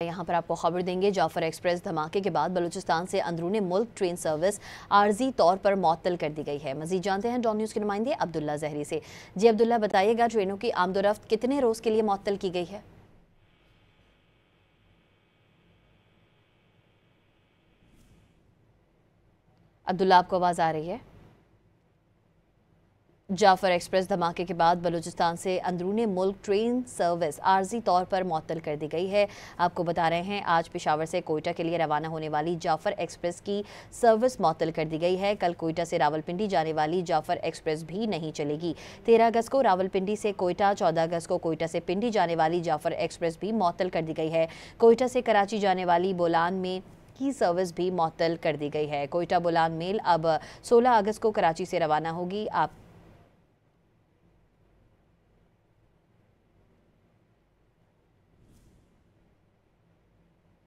यहाँ पर आपको खबर देंगे, जाफर एक्सप्रेस धमाके के बाद बलूचिस्तान से अंदरूनी मुल्क ट्रेन सर्विस आर्जी तौर पर मअतल कर दी गई है। मजीद जानते हैं डॉन न्यूज़ के नुमाइंदे अब्दुल्ला जहरी से। जी अब्दुल्ला, बताइएगा ट्रेनों की आमदोरफ्त कितने रोज़ के लिए मअतल की गई है? अब्दुल्ला, आपको आवाज़ आ रही है? जाफर एक्सप्रेस धमाके के बाद बलूचिस्तान से अंदरूनी मुल्क ट्रेन सर्विस आर्जी तौर पर मअतल कर दी गई है। आपको बता रहे हैं, आज पेशावर से कोयटा के लिए रवाना होने वाली जाफर एक्सप्रेस की सर्विस मअतल कर दी गई है। कल कोयटा से रावलपिंडी जाने वाली जाफर एक्सप्रेस भी नहीं चलेगी। 13 अगस्त को रावलपिंडी से कोयटा, 14 अगस्त को कोयटा से पिंडी जाने वाली जाफर एक्सप्रेस भी मअतल कर दी गई है। कोयटा से कराची जाने वाली बोलान में की सर्विस भी मअतल कर दी गई है। कोयटा बोलान मेल अब 16 अगस्त को कराची से रवाना होगी। आप